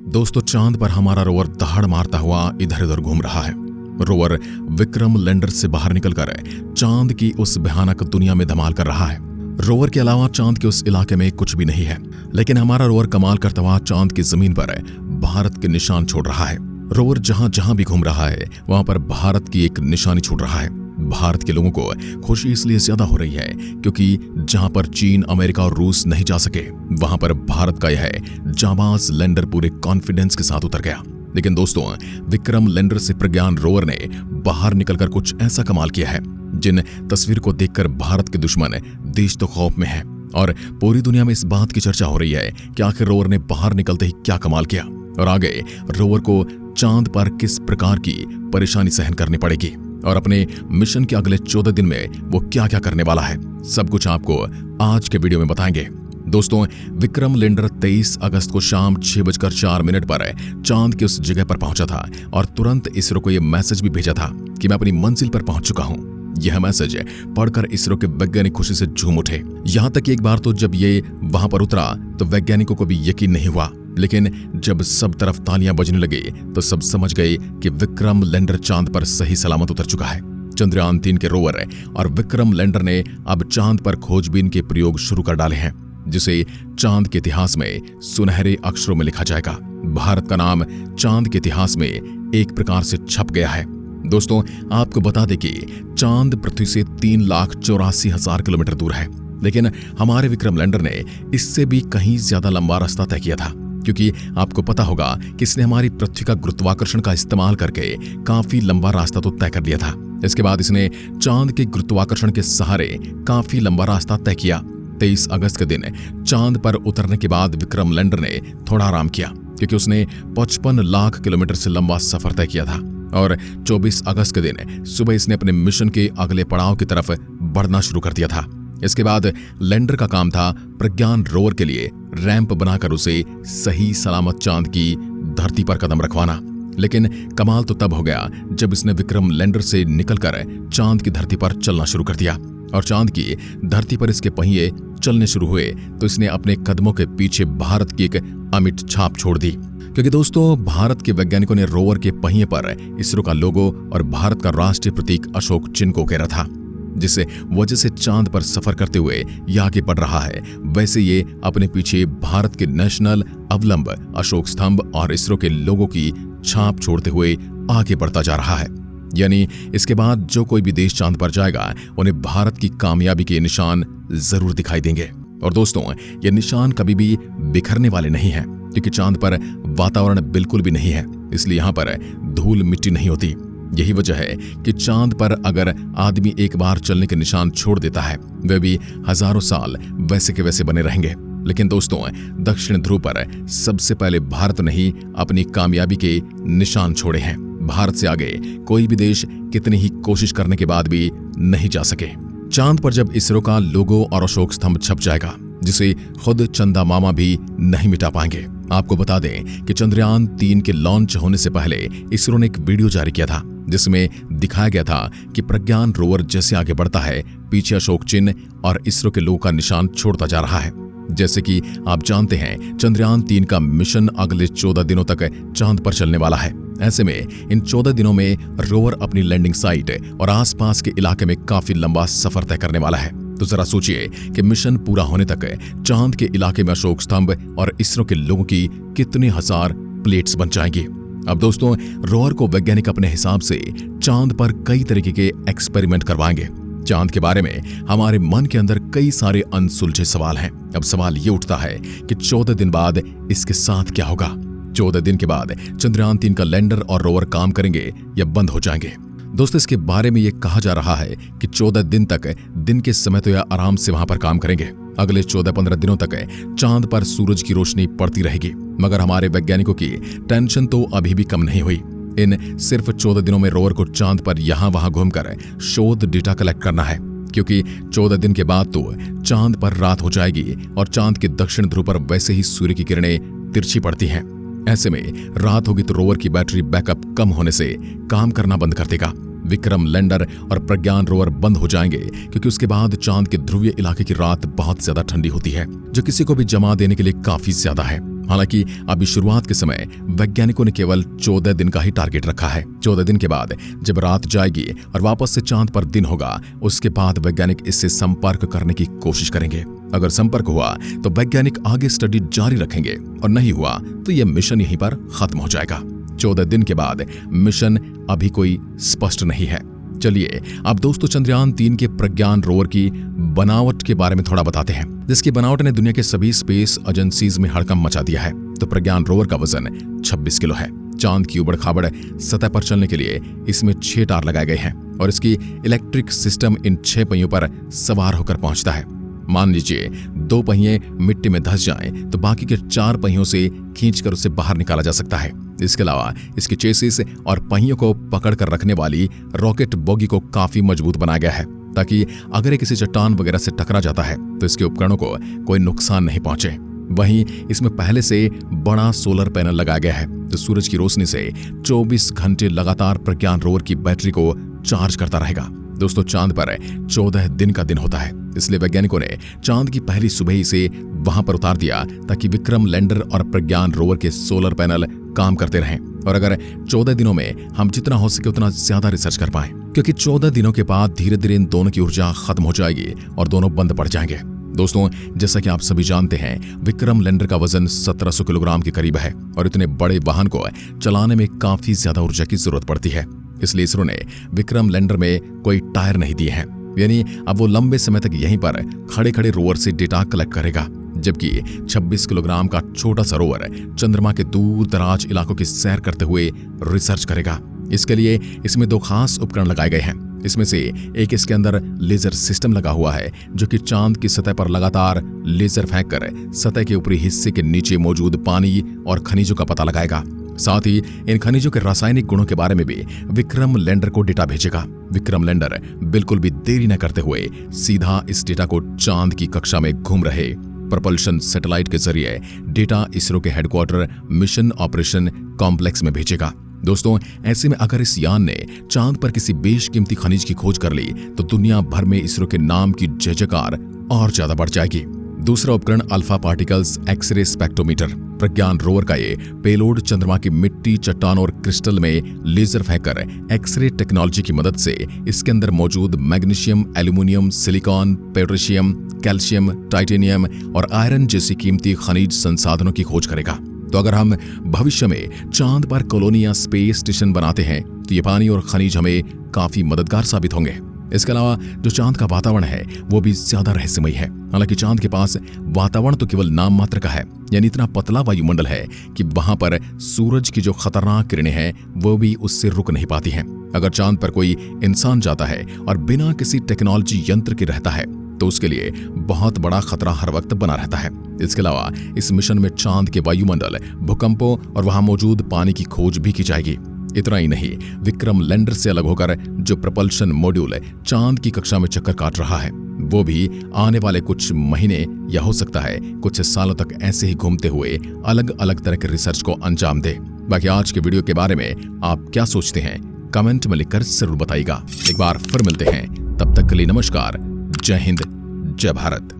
दोस्तों, चांद पर हमारा रोवर दहाड़ मारता हुआ इधर उधर घूम रहा है। रोवर विक्रम लैंडर से बाहर निकलकर चांद की उस भयानक दुनिया में धमाल कर रहा है। रोवर के अलावा चांद के उस इलाके में कुछ भी नहीं है, लेकिन हमारा रोवर कमाल करता हुआ चांद की जमीन पर भारत के निशान छोड़ रहा है। रोवर जहां जहां भी घूम रहा है वहां पर भारत की एक निशानी छोड़ रहा है। भारत के लोगों को खुशी इसलिए ज्यादा हो रही है क्योंकि जहां पर चीन, अमेरिका और रूस नहीं जा सके, वहां पर भारत का यह जाबाज लैंडर पूरे कॉन्फिडेंस के साथ उतर गया। लेकिन दोस्तों, विक्रम लैंडर से प्रज्ञान रोवर ने बाहर निकलकर कुछ ऐसा कमाल किया है जिन तस्वीर को देखकर भारत के दुश्मन देश तो खौफ में है और पूरी दुनिया में इस बात की चर्चा हो रही है कि आखिर रोवर ने बाहर निकलते ही क्या कमाल किया और आगे रोवर को चांद पर किस प्रकार की परेशानी सहन करनी पड़ेगी और अपने मिशन के अगले 14 दिन में वो क्या क्या करने वाला है, सब कुछ आपको आज के वीडियो में बताएंगे। दोस्तों, विक्रम लैंडर 23 अगस्त को शाम 6:04 पर चांद की उस जगह पर पहुंचा था और तुरंत इसरो को यह मैसेज भी भेजा था कि मैं अपनी मंजिल पर पहुंच चुका हूं। यह मैसेज पढ़कर इसरो के वैज्ञानिक खुशी से झूम उठे। यहां तक कि एक बार तो जब ये वहां पर उतरा तो वैज्ञानिकों को भी यकीन नहीं हुआ, लेकिन जब सब तरफ तालियां बजने लगी तो सब समझ गए कि विक्रम लैंडर चांद पर सही सलामत उतर चुका है। चंद्रयान 3 के रोवर और विक्रम लैंडर ने अब चांद पर खोजबीन के प्रयोग शुरू कर डाले हैं, जिसे चांद के इतिहास में सुनहरे अक्षरों में लिखा जाएगा। भारत का नाम चांद के इतिहास में एक प्रकार से छप गया है। दोस्तों, आपको बता दें कि चांद पृथ्वी से 3,84,000 किलोमीटर दूर है, लेकिन हमारे विक्रम लैंडर ने इससे भी कहीं ज्यादा लंबा रास्ता तय किया था, क्योंकि आपको पता होगा कि इसने हमारी पृथ्वी का गुरुत्वाकर्षण का इस्तेमाल करके काफी लंबा रास्ता तो तय कर लिया था। इसके बाद इसने चांद के गुरुत्वाकर्षण के सहारे काफी लंबा रास्ता तय किया। 23 अगस्त के दिन चांद पर उतरने के बाद विक्रम लैंडर ने थोड़ा आराम किया, क्योंकि उसने 55 लाख किलोमीटर से लंबा सफर तय किया था और 24 अगस्त के दिन सुबह इसने अपने मिशन के अगले पड़ाव की तरफ बढ़ना शुरू कर दिया था। इसके बाद लैंडर का काम था प्रज्ञान रोवर के लिए रैंप बनाकर उसे सही सलामत चांद की धरती पर कदम रखवाना। लेकिन कमाल तो तब हो गया जब इसने विक्रम लैंडर से निकलकर चांद की धरती पर चलना शुरू कर दिया और चांद की धरती पर इसके पहिए चलने शुरू हुए तो इसने अपने कदमों के पीछे भारत की एक अमिट छाप छोड़ दी। क्योंकि दोस्तों, भारत के वैज्ञानिकों ने रोवर के पहिए पर इसरो का लोगो और भारत का राष्ट्रीय प्रतीक अशोक चिन्ह को घेरा था, जिस वजह से चांद पर सफर करते हुए ये आगे बढ़ रहा है, वैसे ये अपने पीछे भारत के नेशनल अवलंब अशोक स्तंभ और इसरो के लोगों की छाप छोड़ते हुए आगे बढ़ता जा रहा है। यानी इसके बाद जो कोई भी देश चांद पर जाएगा उन्हें भारत की कामयाबी के निशान जरूर दिखाई देंगे। और दोस्तों, ये निशान कभी भी बिखरने वाले नहीं हैं, क्योंकि चांद पर वातावरण बिल्कुल भी नहीं है, इसलिए यहाँ पर धूल मिट्टी नहीं होती। यही वजह है कि चांद पर अगर आदमी एक बार चलने के निशान छोड़ देता है, वे भी हजारों साल वैसे के वैसे बने रहेंगे। लेकिन दोस्तों, दक्षिण ध्रुव पर सबसे पहले भारत ने ही अपनी कामयाबी के निशान छोड़े हैं। भारत से आगे कोई भी देश कितनी ही कोशिश करने के बाद भी नहीं जा सके। चांद पर जब इसरो का लोगो और अशोक स्तंभ छप जाएगा, जिसे खुद चंदा मामा भी नहीं मिटा पाएंगे। आपको बता दें कि चंद्रयान 3 के लॉन्च होने से पहले इसरो ने एक वीडियो जारी किया था, जिसमें दिखाया गया था कि प्रज्ञान रोवर जैसे आगे बढ़ता है, पीछे अशोक चिन्ह और इसरो के लोगो का निशान छोड़ता जा रहा है। जैसे कि आप जानते हैं, चंद्रयान 3 का मिशन अगले 14 दिनों तक चांद पर चलने वाला है। ऐसे में इन 14 दिनों में रोवर अपनी लैंडिंग साइट और आसपास के इलाके में काफी लंबा सफर तय करने वाला है। तो जरा सोचिए कि मिशन पूरा होने तक चांद के इलाके में अशोक स्तंभ और इसरो के लोगों की कितने हजार प्लेट्स बन जाएंगी। अब दोस्तों, रोवर को वैज्ञानिक अपने हिसाब से चांद पर कई तरीके के एक्सपेरिमेंट करवाएंगे। चांद के बारे में हमारे मन के अंदर कई सारे अनसुलझे सवाल हैं। अब सवाल ये उठता है कि 14 दिन बाद इसके साथ क्या होगा। 14 दिन के बाद चंद्रयान 3 का लैंडर और रोवर काम करेंगे या बंद हो जाएंगे। दोस्तों, इसके बारे में ये कहा जा रहा है कि 14 दिन तक दिन के समय तो यह आराम से वहां पर काम करेंगे। अगले 14-15 दिनों तक चांद पर सूरज की रोशनी पड़ती रहेगी, मगर हमारे वैज्ञानिकों की टेंशन तो अभी भी कम नहीं हुई। इन सिर्फ 14 दिनों में रोवर को चांद पर यहां वहां घूमकर शोध डेटा कलेक्ट करना है, क्योंकि 14 दिन के बाद तो चांद पर रात हो जाएगी और चांद के दक्षिण ध्रुव पर वैसे ही सूर्य की किरणें तिरछी पड़ती हैं। ऐसे में रात होगी तो रोवर की बैटरी बैकअप कम होने से काम करना बंद कर देगा। विक्रम लैंडर और प्रज्ञान रोवर बंद हो जाएंगे, क्योंकि उसके बाद चांद के ध्रुवीय इलाके की रात बहुत ज्यादा ठंडी होती है, जो किसी को भी जमा देने के लिए काफी ज्यादा है। हालांकि अभी शुरुआत के समय वैज्ञानिकों ने केवल 14 दिन का ही टारगेट रखा है। 14 दिन के बाद जब रात जाएगी और वापस से चांद पर दिन होगा, उसके बाद वैज्ञानिक इससे संपर्क करने की कोशिश करेंगे। अगर संपर्क हुआ तो वैज्ञानिक आगे स्टडी जारी रखेंगे और नहीं हुआ तो यह मिशन यहीं पर खत्म हो जाएगा। 14 दिन के बाद मिशन अभी कोई स्पष्ट नहीं है। चलिए अब दोस्तों चंद्रयान 3 के प्रज्ञान रोवर की बनावट के बारे में थोड़ा बताते हैं, जिसकी बनावट ने दुनिया के सभी स्पेस एजेंसीज में हड़कंप मचा दिया है। तो प्रज्ञान रोवर का वजन 26 किलो है। चांद की उबड़ खाबड़ सतह पर चलने के लिए इसमें 6 टार लगाए गए हैं और इसकी इलेक्ट्रिक सिस्टम इन 6 पहियों पर सवार होकर पहुंचता है। मान लीजिए 2 पहिए मिट्टी में धंस जाएं तो बाकी के 4 पहियों से खींचकर उसे बाहर निकाला जा सकता है। इसके अलावा इसके चेसिस और पहियों को पकड़कर रखने वाली रॉकेट बोगी को काफी मजबूत बनाया गया है, ताकि अगर ये किसी चट्टान वगैरह से टकरा जाता है तो इसके उपकरणों को कोई नुकसान नहीं पहुंचे। वहीं इसमें पहले से बड़ा सोलर पैनल लगाया गया है जो सूरज की रोशनी से 24 घंटे लगातार प्रज्ञान रोवर की बैटरी को चार्ज करता रहेगा। दोस्तों चांद पर 14 दिन का दिन होता है, इसलिए वैज्ञानिकों ने चांद की पहली सुबह ही से वहां पर उतार दिया ताकि विक्रम लैंडर और प्रज्ञान रोवर के सोलर पैनल काम करते रहें और अगर 14 दिनों में हम जितना हो सके उतना ज्यादा रिसर्च कर पाएं, क्योंकि 14 दिनों के बाद धीरे धीरे इन दोनों की ऊर्जा खत्म हो जाएगी और दोनों बंद पड़ जाएंगे। दोस्तों जैसा कि आप सभी जानते हैं, विक्रम लैंडर का वजन 1700 किलोग्राम के करीब है और इतने बड़े वाहन को चलाने में काफी ज्यादा ऊर्जा की जरूरत पड़ती है। इसलिए इसरो ने विक्रम लैंडर में कोई टायर नहीं दिए हैं, यानी अब वो लंबे समय तक यहीं पर खड़े खड़े रोवर से डेटा कलेक्ट करेगा, जबकि 26 किलोग्राम का छोटा सा रोवर चंद्रमा के दूर दराज इलाकों की सैर करते हुए रिसर्च करेगा। इसके लिए इसमें 2 खास उपकरण लगाए गए हैं। इसमें से एक इसके अंदर लेजर सिस्टम लगा हुआ है जो कि चांद की सतह पर लगातार लेजर फेंककर सतह के ऊपरी हिस्से के नीचे मौजूद पानी और खनिजों का पता लगाएगा। साथ ही इन खनिजों के रासायनिक गुणों के बारे में भी विक्रम लैंडर को डेटा भेजेगा। विक्रम लैंडर बिल्कुल भी देरी न करते हुए सीधा इस डेटा को चांद की कक्षा में घूम रहे प्रपल्शन सैटेलाइट के जरिए डेटा इसरो के हेडक्वार्टर मिशन ऑपरेशन कॉम्प्लेक्स में भेजेगा। दोस्तों ऐसे में अगर इस यान ने चांद पर किसी बेशकीमती खनिज की खोज कर ली तो दुनिया भर में इसरो के नाम की जय जयकार और ज्यादा बढ़ जाएगी। दूसरा उपकरण अल्फा पार्टिकल्स एक्सरे स्पेक्ट्रोमीटर। प्रज्ञान रोवर का ये पेलोड चंद्रमा की मिट्टी, चट्टान और क्रिस्टल में लेजर फेंककर एक्सरे टेक्नोलॉजी की मदद से इसके अंदर मौजूद magnesium, aluminium, silicon, potassium, calcium, titanium और आयरन जैसी कीमती खनिज संसाधनों की खोज करेगा। तो अगर हम भविष्य में चांद पर कॉलोनी या स्पेस स्टेशन बनाते हैं तो ये पानी और खनिज हमें काफी मददगार साबित होंगे। इसके अलावा जो चांद का वातावरण है वो भी ज्यादा रहस्यमयी है। हालांकि चांद के पास वातावरण तो केवल नाम मात्र का है, यानी इतना पतला वायुमंडल है कि वहां पर सूरज की जो खतरनाक किरणें हैं वो भी उससे रुक नहीं पाती हैं। अगर चांद पर कोई इंसान जाता है और बिना किसी टेक्नोलॉजी यंत्र के रहता है तो उसके लिए बहुत बड़ा खतरा हर वक्त बना रहता है। इसके अलावा इस मिशन में चांद के वायुमंडल, भूकंपों और वहां मौजूद पानी की खोज भी की जाएगी। इतना ही नहीं, विक्रम लैंडर से अलग होकर जो प्रपल्शन मॉड्यूल चांद की कक्षा में चक्कर काट रहा है वो भी आने वाले कुछ महीने या हो सकता है कुछ सालों तक ऐसे ही घूमते हुए अलग अलग तरह के रिसर्च को अंजाम दे। बाकी आज के वीडियो के बारे में आप क्या सोचते हैं कमेंट में लिखकर जरूर बताइएगा। एक बार फिर मिलते हैं, तब तक के लिए नमस्कार, जय हिंद, जय भारत।